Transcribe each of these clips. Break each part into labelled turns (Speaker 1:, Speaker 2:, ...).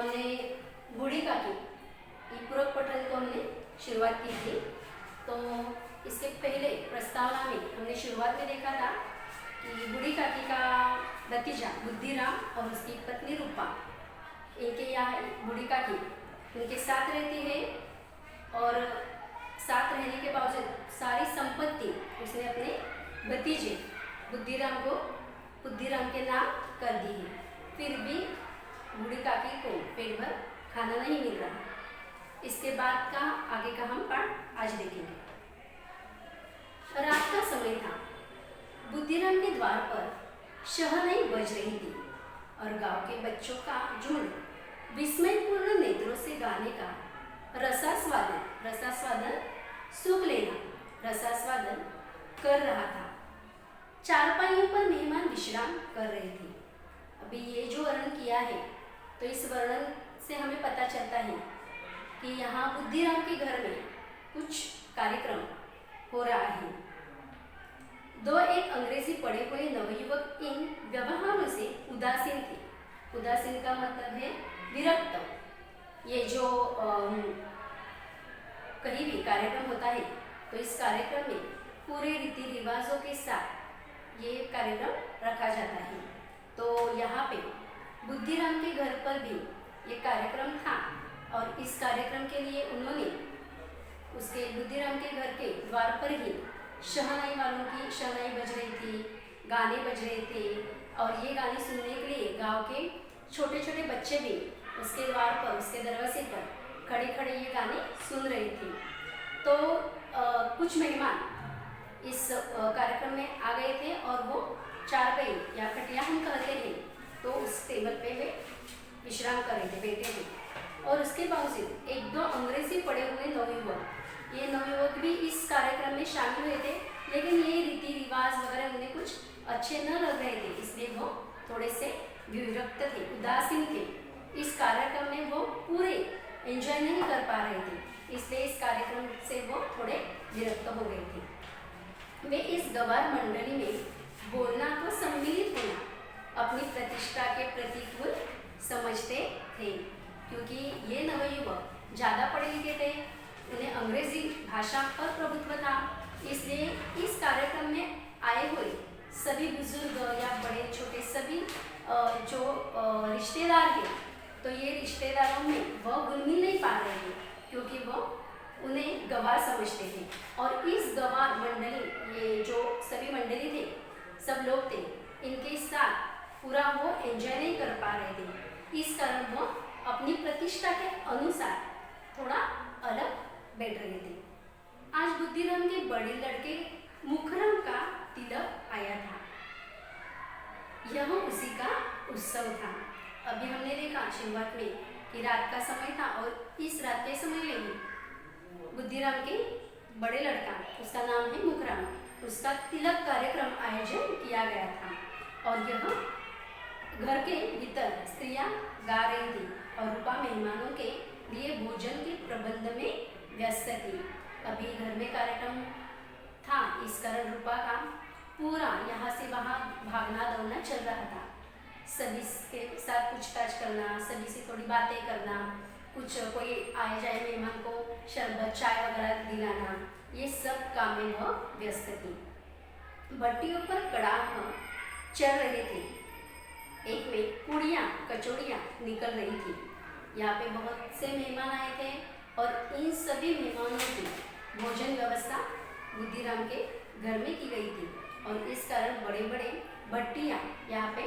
Speaker 1: हमने बूढ़ी काकी ये पूरक पठन को हमने शुरुआत की थी। तो इसके पहले प्रस्तावना में हमने शुरुआत में देखा था कि बूढ़ी काकी का भतीजा बुद्धिराम और उसकी पत्नी रूपा, इनके यहाँ बूढ़ी काकी उनके साथ रहती है और साथ रहने के बावजूद सारी संपत्ति उसने अपने भतीजे बुद्धिराम के नाम कर दी है। फिर भी बूढ़ी काकी को पेट भर खाना नहीं मिल रहा। इसके बाद का आगे का हम पाठ आज देखेंगे। रात का समय था। बुद्धिराम के द्वार पर शहनाई बज रही थी और गांव के बच्चों का झुंड विस्मयपूर्ण नेत्रों से गाने का रसास्वादन सुख लेना रसास्वादन कर रहा था। चारपाइयों पर मेहमान विश्राम कर रहे थे। अभी ये जो वर्णन किया है, तो इस वर्णन से हमें पता चलता है कि यहाँ बुद्धिराम के घर में कुछ कार्यक्रम हो रहा है। एक अंग्रेजी पढ़े हुए नवयुवक इन व्यवहारों से उदासीन थे। उदासीन का मतलब है विरक्त। ये जो कहीं भी कार्यक्रम होता है, तो इस कार्यक्रम में पूरे रीति रिवाजों के साथ ये कार्यक्रम रखा जाता है। तो यहाँ पे बुद्धिराम के घर पर भी ये कार्यक्रम था और इस कार्यक्रम के लिए उन्होंने उसके बुद्धिराम के घर के द्वार पर ही शहनाई वालों की शहनाई बज रही थी, गाने बज रहे थे और ये गाने सुनने के लिए गांव के छोटे छोटे बच्चे भी उसके द्वार पर, उसके दरवाजे पर खड़े खड़े ये गाने सुन रहे थे। तो कुछ मेहमान इस कार्यक्रम में आ गए थे और वो चारपाई या खटिया हम कहते हैं, तो उस टेबल पे वे विश्राम कर रहे थे, बैठे थे। और उसके बावजूद एक दो अंग्रेजी पढ़े हुए नवयुवक भी इस कार्यक्रम में शामिल हुए थे, लेकिन ये रीति रिवाज वगैरह उन्हें कुछ अच्छे न लग रहे थे, इसलिए वो थोड़े से विरक्त थे, उदासीन थे। इस कार्यक्रम में वो पूरे एंजॉय नहीं कर पा रहे थे, इसलिए इस कार्यक्रम से वो थोड़े विरक्त हो गए थे। वे इस गवार मंडली में बोलना तो सम्मिलित होना अपनी प्रतिष्ठा के प्रतिकूल समझते थे, क्योंकि ये नवयुवक ज़्यादा पढ़े लिखे थे, उन्हें अंग्रेजी भाषा पर प्रभुत्व था। इसलिए इस कार्यक्रम में आए हुए सभी बुजुर्ग या बड़े छोटे सभी जो रिश्तेदार हैं, तो ये रिश्तेदारों में वह घुल मिल नहीं पा रहे थे, क्योंकि वह उन्हें गवार समझते थे। और इस गवार मंडली, ये जो सभी मंडली थे, सब लोग थे, इनके साथ पूरा वो एंजॉय नहीं कर पा रहे थे। इस कारण वो अपनी प्रतिष्ठा के अनुसार थोड़ा अलग बैठ रहे थे। आज बुद्धिराम के बड़े लड़के मुखराम का तिलक आया था। यह उसी का उत्सव था। अभी हमने देखा शुरुआत में कि रात का समय था और इस रात के समय में ही बुद्धिराम के बड़े लड़का, उसका नाम है मुखराम, उसका तिलक कार्यक्रम आयोजन किया गया था। और यह घर के भीतर स्त्रियां गा रही थी और रूपा मेहमानों के लिए भोजन के प्रबंध में व्यस्त थी। अभी घर में कार्यक्रम था, इस कारण रूपा का पूरा यहाँ से वहाँ भागना दौड़ना चल रहा था। सभी के साथ पूछताछ करना, सभी से थोड़ी बातें करना, कुछ कोई आए जाए मेहमान को शरबत चाय वगैरह दिलाना, ये सब काम में वह व्यस्त थी। भट्टियों पर कड़ाह चल रहे थे। एक में पूड़ियाँ कचौड़ियाँ निकल रही थी। यहाँ पे बहुत से मेहमान आए थे और इन सभी मेहमानों की भोजन व्यवस्था बुद्धिराम के घर में की गई थी और इस कारण बड़े बड़े भट्टियाँ यहाँ पे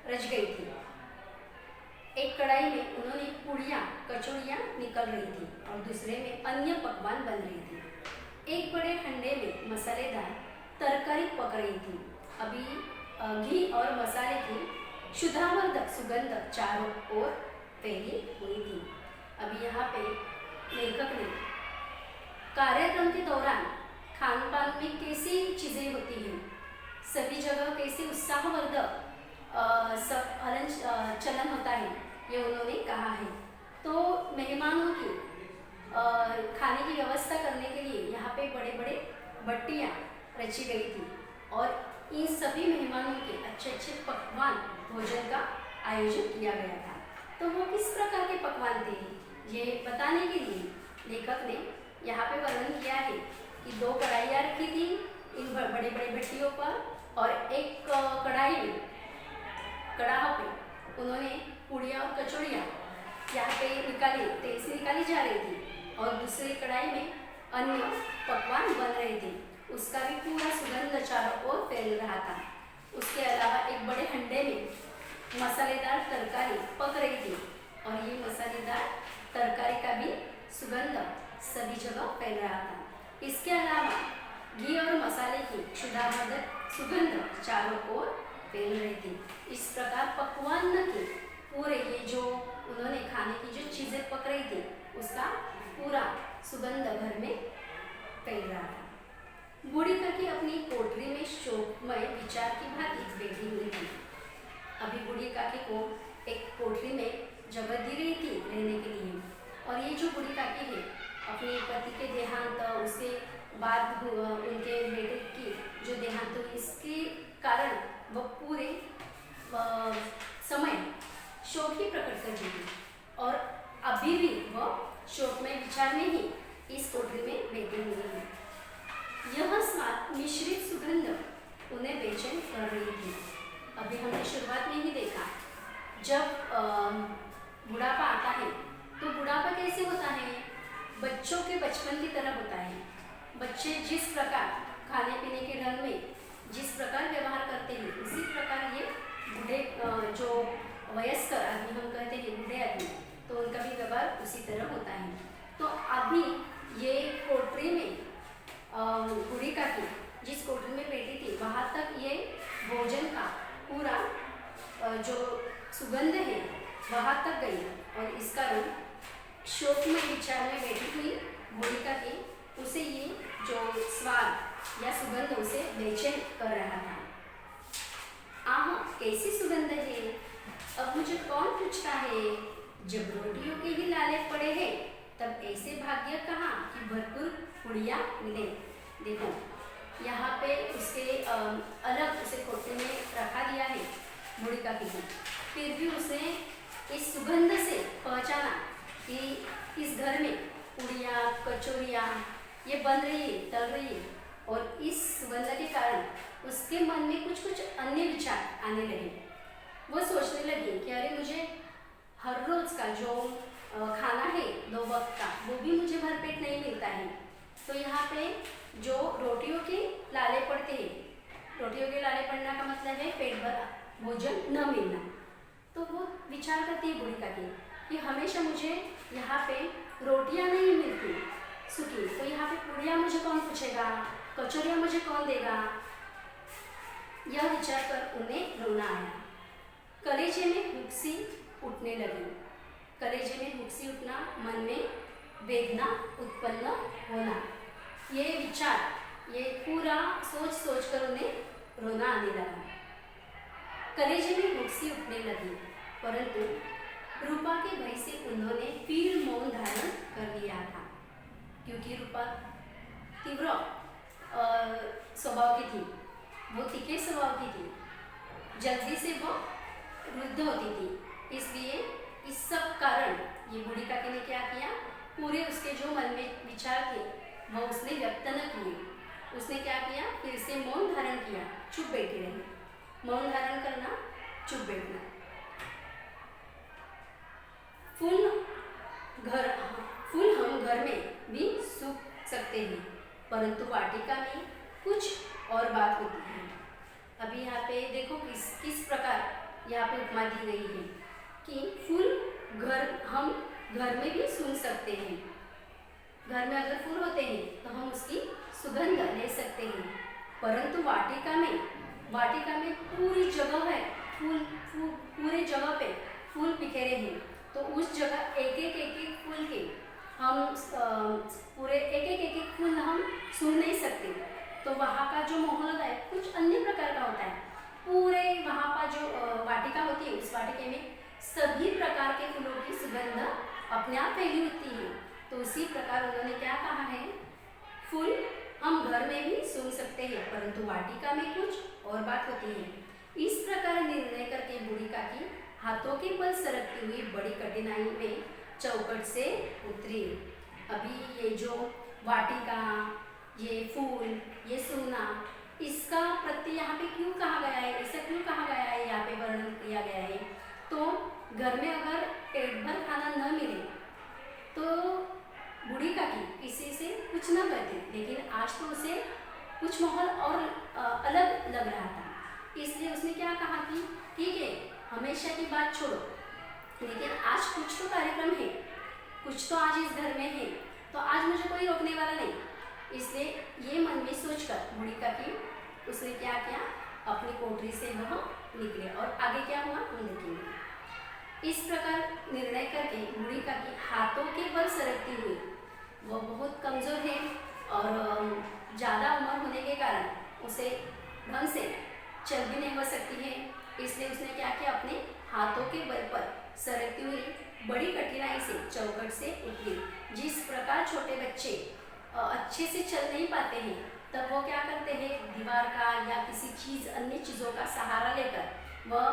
Speaker 1: रच गई थी। एक कढ़ाई में उन्होंने पूड़ियाँ कचौड़ियाँ निकल रही थी और दूसरे में अन्य पकवान बन रही थी। एक बड़े हंडे में मसालेदार तरकारी पक रही थी। अभी घी और मसाले की शुद्धावर्धक सुगंध चारों ओर फैली हुई थी। अभी यहाँ पे लेखक ने कार्यक्रम के दौरान खान पान में कैसी चीज़ें होती हैं, सभी जगह कैसे उत्साहवर्धक चलन होता है, ये उन्होंने कहा है। तो मेहमानों की खाने की व्यवस्था करने के लिए यहाँ पे बड़े बड़े भट्टियाँ रची गई थी और इन सभी मेहमानों के अच्छे अच्छे पकवान भोजन का आयोजन किया गया था। तो वो किस प्रकार के पकवान थे, ये बताने के लिए लेखक ने यहाँ पे वर्णन किया है कि 2 कढ़ाइयाँ रखी थी इन बड़े बड़े भट्टियों पर, और एक कढ़ाई में कढ़ाई पे उन्होंने पूड़ियाँ और कचौड़ियाँ यहाँ पे तेल से निकाली जा रही थी, और दूसरी कढ़ाई में अन्य पकवान बन रहे थे। उसका भी पूरा सुगंध चारों ओर फैल रहा था। उसके अलावा एक बड़े हंडे में मसालेदार तरकारी पक रही थी, और ये मसालेदार तरकारी का भी सुगंध सभी जगह फैल रहा था। इसके अलावा घी और मसाले की क्षुधावर्धक सुगंध चारों ओर फैल रही थी। इस प्रकार पकवान के पूरे ये जो उन्होंने खाने की जो चीज़ें पक रही थी उसका पूरा सुगंध घर में फैल रहा था। बूढ़ी काकी अपनी कोठरी में शोकमय विचार की भांति बैठी हुई थी। अभी बूढ़ी काकी को एक कोठरी में जगह दी गई थी रहने के लिए, और ये जो बूढ़ी काकी है अपने पति के देहांत, उसके बाद उनके बेटे की जो देहांत हुई, इसके कारण वह पूरे समय शोक ही प्रकट कर रही थी, और अभी भी वह शोकमय विचार में ही इस कोठरी में बैठी हुई है। यह स्वाद मिश्रित सुगंध उन्हें बेचैन कर रही थी। अभी हमने शुरुआत में ही देखा, जब बुढ़ापा आता है तो बुढ़ापा कैसे होता है, बच्चों के बचपन की तरह होता है। बच्चे जिस प्रकार खाने पीने के ढंग में जिस प्रकार व्यवहार करते हैं, उसी प्रकार ये बूढ़े जो वयस्कर आदमी हम कहते हैं बूढ़े आदमी, तो उनका भी व्यवहार उसी तरह होता है। तो अभी ये कोठरी में बूढ़ी काकी जिस कोठरी में बैठी थी, वहाँ तक ये भोजन का पूरा जो सुगंध है वहाँ तक गई, और इस कारण शोकमय विचार में बैठी हुई बूढ़ी काकी उसे ये जो स्वाद या सुगंध उसे बेचैन कर रहा था। आह, कैसी सुगंध है, अब मुझे कौन पूछता है, जब रोटियों के ही लाले पड़े हैं तब ऐसे भाग्य कहाँ कि भरपूर पुड़िया मिले। देखो यहाँ पे उसके अलग उसे कोठरी में रखा दिया है बूढ़ी काकी को, फिर भी उसने इस सुगंध से पहचाना कि इस घर में पुड़िया कचौड़ियाँ ये बन रही है, तल रही है, और इस सुगंध के कारण उसके मन में कुछ कुछ अन्य विचार आने लगे। वो सोचने लगी कि अरे मुझे हर रोज का जो खाना है 2 वक्त का, वो भी मुझे भरपेट नहीं मिलता है। तो यहाँ पे जो रोटियों के लाले पड़ते हैं, रोटियों के लाले पड़ना का मतलब है पेट भर भोजन न मिलना। तो वो विचार करती है बूढ़ी काकी कि हमेशा मुझे यहाँ पे रोटियाँ नहीं मिलती सूखी, तो यहाँ पे पूड़ियाँ मुझे कौन पूछेगा, कचौड़ियाँ मुझे कौन देगा। यह विचार कर उन्हें रोना आया। कलेजे में हुक्सी उठने लगी। कलेजे में हुक्सी उठना, मन में वेदना उत्पन्न होना, ये विचार, ये पूरा सोच सोच कर उन्हें रोना आने लगा। कलेजे में हुक्सी उठने लगी, परंतु रूपा के भय से उन्होंने फिर मौन धारण कर लिया था, क्योंकि रूपा तीव्र स्वभाव की थी, वो तीखे स्वभाव की थी, जल्दी से वो रुद्ध होती थी। इसलिए इस सब कारण ये बूढ़ी काकी ने क्या किया, पूरे उसके जो मन में विचार थे वो उसने व्यक्त न किए। उसने क्या किया, फिर से मौन धारण किया, चुप बैठी रही। मौन धारण करना, चुप बैठना। फूल हम घर में भी सूख सकते हैं, परंतु वाटिका में कुछ और बात होती है। अभी यहाँ पे देखो किस प्रकार यहाँ पे उपमा दी गई है कि फूल हम घर में भी सूंघ सकते हैं। घर में अगर फूल होते हैं तो हम उसकी सुगंध ले सकते हैं, परंतु वाटिका में पूरी जगह है, पूरे जगह पे फूल बिखेरे हैं, तो उस जगह एक एक फूल के हम पूरे एक एक फूल हम सूंघ नहीं सकते। तो वहाँ का जो माहौल है कुछ अन्य प्रकार का होता है। पूरे वहाँ का जो वाटिका होती है, उस वाटिके में सभी प्रकार के फूलों की सुगंध अपने आप फैली होती है। तो उसी प्रकार उन्होंने क्या कहा है, फूल हम घर में भी सूंघ सकते हैं, परंतु वाटिका में कुछ और बात होती है। इस प्रकार निर्णय करके बूढ़ी काकी हाथों के बल सरकती हुई बड़ी कठिनाई में चौखट से उतरी। अभी ये जो वाटिका, ये फूल, ये सोना, इसका प्रत्यय यहाँ पे क्यों कहा गया है, ऐसा क्यों कहा गया है, यहाँ पे वर्णन किया गया है। तो घर में अगर पेट भर खाना न मिले तो बूढ़ी काकी किसी से कुछ न करती, लेकिन आज तो उसे कुछ माहौल और अलग लग रहा था। इसलिए उसने क्या कहा कि ठीक है, हमेशा की बात छोड़ो, लेकिन आज कुछ तो कार्यक्रम है, कुछ तो आज इस घर में है, तो आज मुझे कोई रोकने वाला नहीं। इसलिए ये मन में सोचकर बूढ़ी काकी उसने क्या किया, अपनी कोठरी से वह निकले और आगे क्या हुआ हम देखेंगे। इस प्रकार निर्णय करके बूढ़ी काकी हाथों के बल सरकती हुई, वह बहुत कमजोर है और ज़्यादा उम्र होने के कारण उसे ढंग से चल भी नहीं हो सकती है। इसलिए उसने क्या किया, अपने हाथों के बल पर सरकती हुई बड़ी कठिनाई से चौखट से उतरी। जिस प्रकार छोटे बच्चे अच्छे से चल नहीं पाते हैं, तब वो क्या करते हैं, दीवार का या किसी चीज़, अन्य चीज़ों का सहारा लेकर वह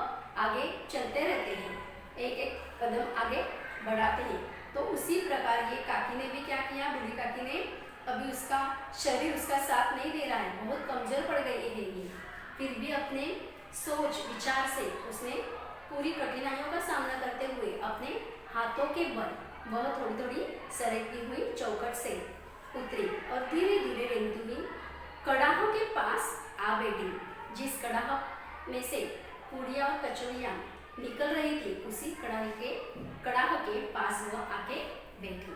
Speaker 1: आगे चलते रहते हैं, एक एक कदम आगे बढ़ाते हैं। तो उसी प्रकार ये काकी ने भी क्या किया, बूढ़ी काकी ने, अभी उसका शरीर उसका साथ नहीं दे रहा है, बहुत कमजोर पड़ गई है ये, फिर भी अपने सोच विचार से उसने पूरी कठिनाइयों का सामना करते हुए अपने हाथों के बल वह थोड़ी थोड़ी सरकती हुई चौखट से उतरी और धीरे धीरे रेंगती हुई कड़ाहों के पास आ बैठी। जिस कड़ाह में से पूड़ियाँ और कचौड़ियाँ निकल रही थी, उसी कड़ाह के पास वह आके बैठी।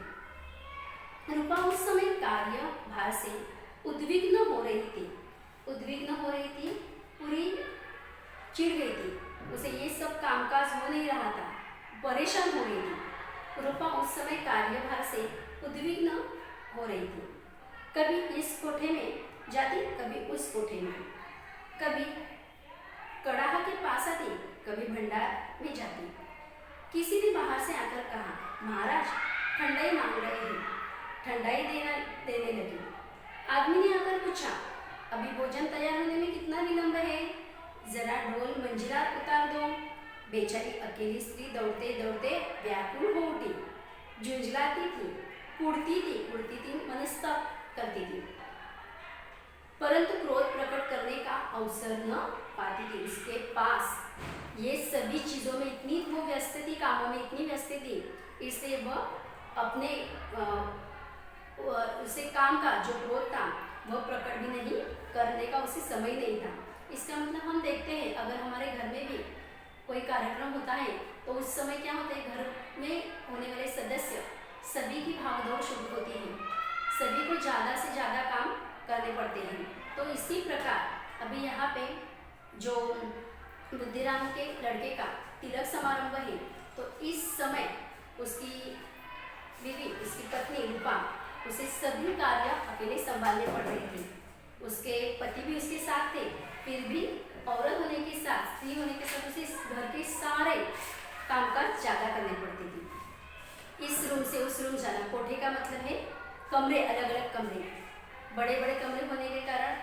Speaker 1: रूपा उस समय कार्य भार से उद्विग्न हो रही थी, पूरी चिढ़ गई थी, उसे ये सब कामकाज हो नहीं रहा था, परेशान हो रही थी। रूपा उस समय कार्यभार से उद्विग्न हो रही थी। कभी इस कोठे में जाती, कभी उस कोठे में, कभी कड़ाह के पास आती, कभी भंडार में जाती। किसी ने बाहर से आकर कहा, महाराज ठंडाई मांग रहे हैं, ठंडाई देने लगी। आदमी ने आकर पूछा, अभी भोजन तैयार होने में कितना विलंब है, जरा ढोल मंजिला उतार दो। बेचारी अकेली स्त्री दौड़ते दौड़ते व्याकुल हो उठी, झुंझलाती थी, कुड़ती थी, मनस्तप करती थी, परंतु क्रोध प्रकट करने का अवसर न पाती थी। उसके पास ये सभी चीज़ों में इतनी वो व्यस्त थी, कामों में इतनी व्यस्त थी, इसलिए वह अपने उसे काम का जो क्रोध था वह प्रकट भी नहीं करने का उसे समय नहीं था। इसका मतलब हम देखते हैं, अगर हमारे घर में भी कोई कार्यक्रम होता है तो उस समय क्या होता है, घर में होने वाले सदस्य सभी की भागदौड़ शुरू होती है, सभी को ज़्यादा से ज़्यादा काम करने पड़ते हैं। तो इसी प्रकार अभी यहाँ पे जो बुद्धिराम के लड़के का तिलक समारंभ है, तो इस समय उसकी बीवी, उसकी पत्नी रूपा, उसे सभी कार्य अकेले संभालने पड़ रहे थे। उसके पति भी उसके साथ थे, फिर भी औरत होने के साथ, स्त्री होने के साथ उसे घर के सारे कामकाज ज़्यादा करने पड़ते थे। इस रूम से उस रूम जाना, कोठे का मतलब है कमरे, अलग अलग कमरे, बड़े बड़े कमरे होने के कारण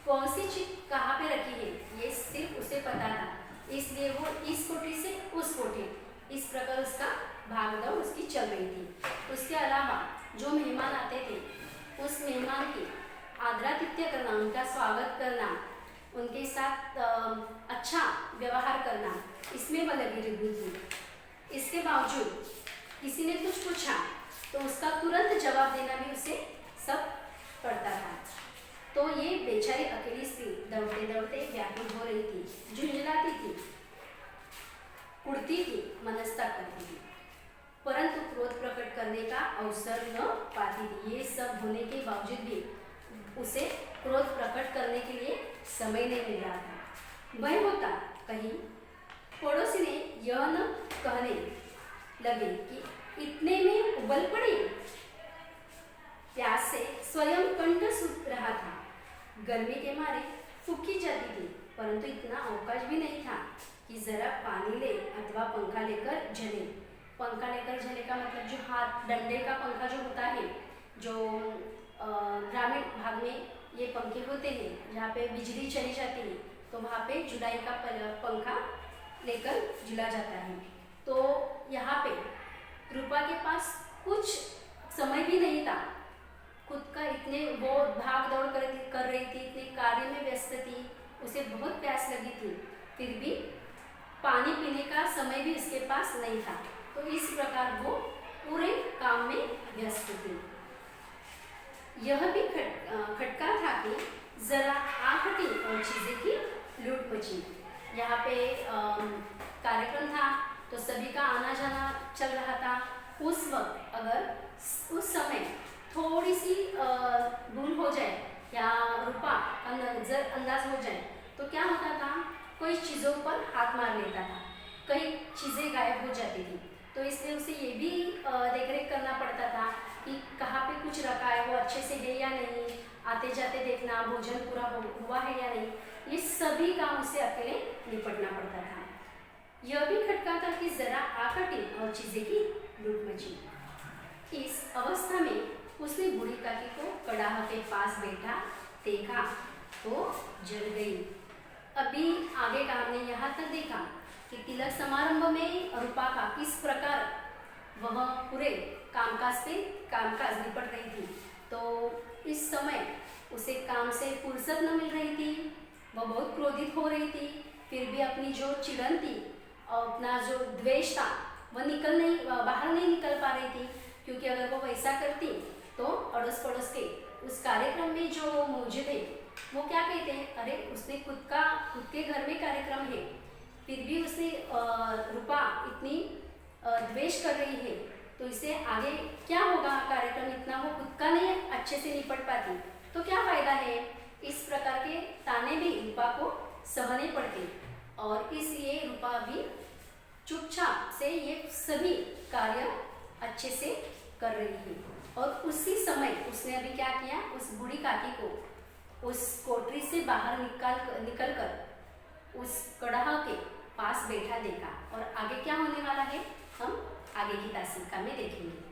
Speaker 1: कौन सी चीज कहाँ पे रखी है ये सिर्फ उसे पता था, इसलिए वो इस कोठे से उस कोठे, इस प्रकार उसका भागदौड़ उसकी चल रही थी। उसके अलावा जो मेहमान आते थे, उस मेहमान की आदरातिथ्य करना, उनका स्वागत करना, उनके साथ अच्छा व्यवहार करना, इसमें वह लगी रही थी। इसके बावजूद किसी ने कुछ पूछा तो उसका तुरंत जवाब देना भी उसे सब पड़ता था। तो ये बेचारी अकेली स्त्री दौड़ते दौड़ते व्याकुल हो रही थी, झुंझलाती थी, कुड़ती थी, मनस्ताप करती थी, परंतु क्रोध प्रकट करने का अवसर न पाती थी। ये सब होने के बावजूद भी उसे क्रोध प्रकट करने के लिए समय नहीं मिल रहा था। वह होता कहीं पड़ोसी ने यह न कहने लगे कि इतने में उबल पड़ी, प्यास से स्वयं कंठ सूख रहा था, गर्मी के मारे फूकी जाती थी, परंतु इतना अवकाश भी नहीं था कि जरा पानी ले अथवा पंखा लेकर झले। पंखा लेकर झले का मतलब जो हाथ डंडे का पंखा जो होता है, जो ग्रामीण भाग में ये पंखे होते हैं, जहाँ पे बिजली चली जाती है, तो वहाँ पे जुलाई का पंखा लेकर झूला जाता है। तो यहाँ पे रूपा के पास कुछ समय भी नहीं था, खुद का इतने वो भाग दौड़ कर रही थी, इतने कार्य में व्यस्त थी, उसे बहुत प्यास लगी थी, फिर भी पानी पीने का समय भी इसके पास नहीं था। तो इस प्रकार वो पूरे काम में व्यस्त थी। यह भी खटका था कि जरा आँख हटी और चीजें की लूट मची। यहाँ पे कार्यक्रम था तो सभी का आना जाना चल रहा था। उस वक्त अगर उस समय थोड़ी सी भूल हो जाए या रूपा का नजर अंदाज हो जाए तो क्या होता था, कोई चीज़ों पर हाथ मार लेता था, कई चीज़ें गायब हो जाती थी। तो इसलिए उसे ये भी देखरेख करना पड़ता था कि कहाँ पे कुछ रखा है, वो अच्छे से है या नहीं, आते जाते देखना, भोजन पूरा हुआ है या नहीं, ये सभी काम उसे अकेले निपटना पड़ता था। यह भी खटका था कि जरा आँख हटी और चीजें की लूट मची। इस अवस्था में उसने बूढ़ी काकी को कड़ाह के पास बैठा देखा तो जल गई। अभी आगे का हमने यहाँ तक देखा कि तिलक समारंभ में रूपा का किस प्रकार वह पूरे कामकाज निपट रही थी। तो इस समय उसे काम से फुर्सत न मिल रही थी, वह बहुत क्रोधित हो रही थी, फिर भी अपनी जो चिड़न थी और अपना जो द्वेष था वह बाहर नहीं निकल पा रही थी, क्योंकि अगर वो वैसा करती तो अड़ोस पड़ोस के उस कार्यक्रम में जो मौजूद थे वो क्या कहते हैं, अरे उसने खुद के घर में कार्यक्रम है, फिर भी उसने रूपा इतनी द्वेष कर रही है, तो इसे आगे क्या होगा कार्यक्रम, इतना वो खुद का नहीं अच्छे से निपट पाती तो क्या फायदा है। इस प्रकार के ताने भी रूपा को सहने पड़ते और इसलिए रूपा भी चुपचाप से ये सभी कार्य अच्छे से कर रही है। और उसी समय उसने अभी क्या किया, उस बूढ़ी काकी को उस कोठरी से बाहर निकल कर उस कड़ाह के पास बैठा देखा। और आगे क्या होने वाला है हम आगे की तासिका में देखेंगे।